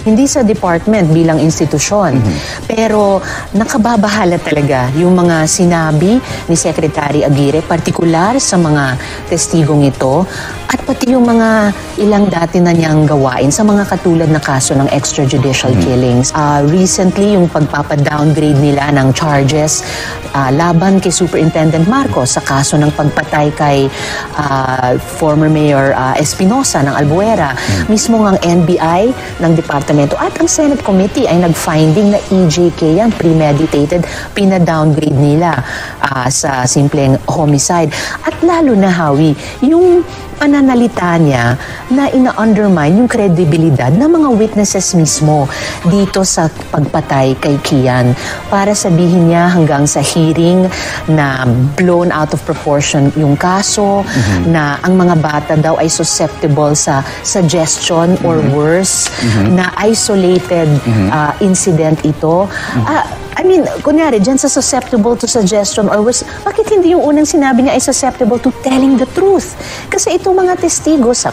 hindi sa department bilang institusyon. Pero nakababahala talaga yung mga sinabi ni Secretary Aguirre, partikular sa mga testigong ito, at pati yung mga ilang dati na niyang gawain sa mga katulad na kaso ng extrajudicial killings. Recently, yung pagpapadowngrade nila ng charges laban kay Superintendent Marcos sa kaso ng pagpatay kay former Mayor Espinosa ng Albuera. Mismo ang NBI ng Departamento at ang Senate Committee ay nag-finding na EJK yan, premeditated, pina-downgrade nila sa simpleng homicide. At lalo na, Howie, yung pananalita niya na ina-undermine yung kredibilidad ng mga witnesses mismo dito sa pagpatay kay Kian. Para sabihin niya hanggang sa hearing na blown out of proportion yung kaso, na ang mga bata daw ay susceptible sa suggestion or worse, na isolated incident ito. I mean, kunyari, dyan sa susceptible to suggestion or worse, bakit hindi yung unang sinabi niya ay susceptible to telling the truth? Kasi itong mga testigo sa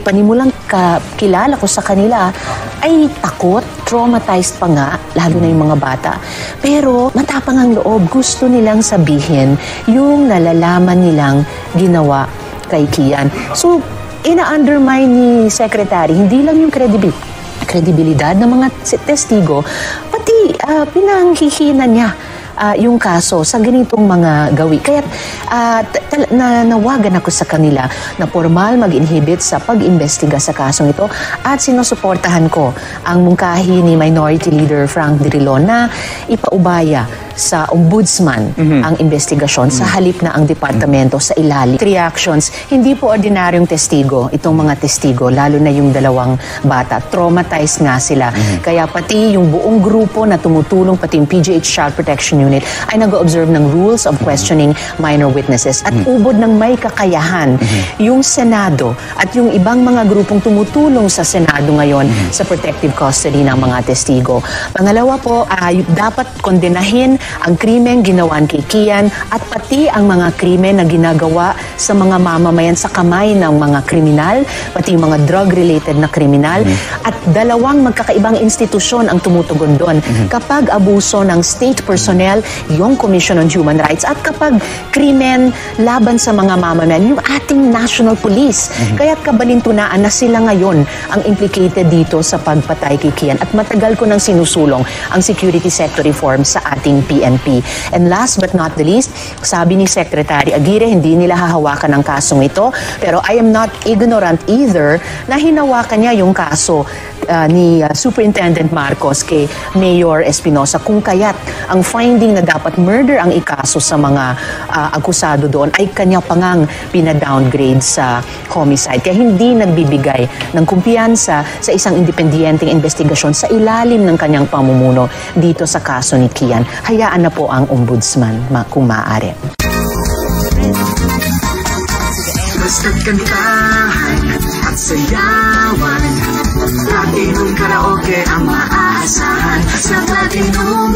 panimulang kilala ko sa kanila ay takot, traumatized pa nga, lalo na yung mga bata. Pero matapang ang loob, gusto nilang sabihin yung nalalaman nilang ginawa kay Kian. So, ina-undermine ni Secretary, hindi lang yung kredibilidad ng mga testigo, pati pinanghihina niya yung kaso sa ganitong mga gawi. Kaya nawagan ako sa kanila na formal mag-inhibit sa pag-imbestiga sa kasong ito at sinusuportahan ko ang mungkahi ni Minority Leader Frank Drilon na ipaubaya sa ombudsman ang investigasyon sa halip na ang departamento sa ilalim. Reactions, hindi po ordinaryong testigo, itong mga testigo, lalo na yung dalawang bata. Traumatized nga sila. Kaya pati yung buong grupo na tumutulong, pati yung PGH Child Protection Unit, ay nag-observe ng rules of questioning minor witnesses. At ubod ng may kakayahan, yung Senado at yung ibang mga grupong tumutulong sa Senado ngayon sa protective custody ng mga testigo. Pangalawa po, dapat kondenahin ang krimen ginawan kay Kian at pati ang mga krimen na ginagawa sa mga mamamayan sa kamay ng mga kriminal, pati yung mga drug-related na kriminal. At dalawang magkakaibang institusyon ang tumutugon doon. Kapag abuso ng state personnel, yung Commission on Human Rights, at kapag krimen laban sa mga mamamayan, yung ating National Police. Kaya't kabalintunaan na sila ngayon ang implicated dito sa pagpatay kay Kian. At matagal ko nang sinusulong ang security sector reform sa ating PNP. And last but not the least, sabi ni Secretary Aguirre, hindi nila hahawakan ang kasong ito. Pero I am not ignorant either na hinawakan niya yung kaso ni Superintendent Marcos kay Mayor Espinosa, kung kaya't ang finding na dapat murder ang ikaso sa mga akusado doon ay kanya pangang pina-downgrade sa homicide. Kaya hindi nagbibigay ng kumpiyansa sa isang independenteng investigasyon sa ilalim ng kanyang pamumuno dito sa kaso ni Kian. Hayaan na po ang ombudsman kung maaari. Basta't kantahan at sayawan, Platinum Karaoke ang maaasahan. Sa Platinum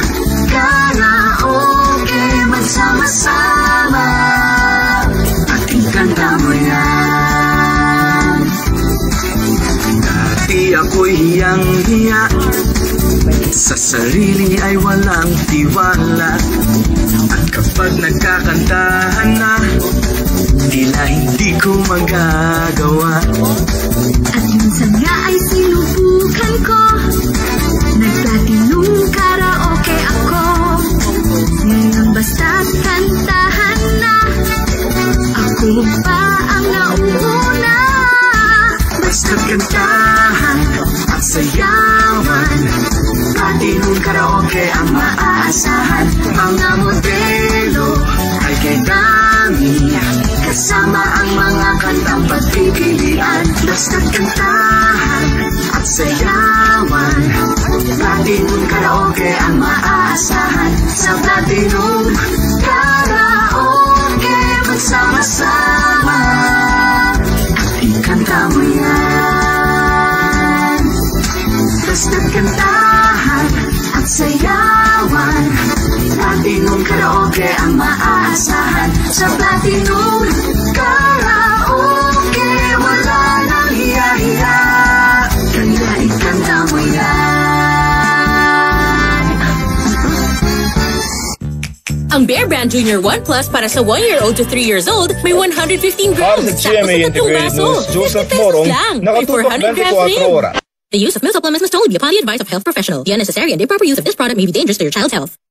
Karaoke magsama-sama, ating kanta mo yan. Dati ako'y hiyang-hiya, sa sarili ay walang tiwala. At kapag nagkakantahan na, tila hindi ko magagawa. At minsan nga ay sinubukan ko, nag-platinum karaoke ako. Ngayon basta't kantahan na, ako pa ang nauuna. Basta't kantahan at sayawan, Platinum Karaoke ang maaasahan. Mga modelo ay kay dami, kasama ang mga kantang pagpipilian. Basta't kantahan at sayawan, Platinum Karaoke ang maaasahan. Sa Platinum Karaoke magsama-sama, ikanta mo yan. Basta't kantahan at sayawan, Platinum Karaoke ang maaasahan. Sa Platinum Karaoke wala nang hiya-hiya. Ang Bear Brand Junior 1 Plus para sa 1-year-old to 3 years old may 115 grams. Para sa GMA Integrated News, Joseph Morong, nakatutok 24 oras. The use of milk supplements must only be upon the advice of a health professional. The unnecessary and improper use of this product may be dangerous to your child's health.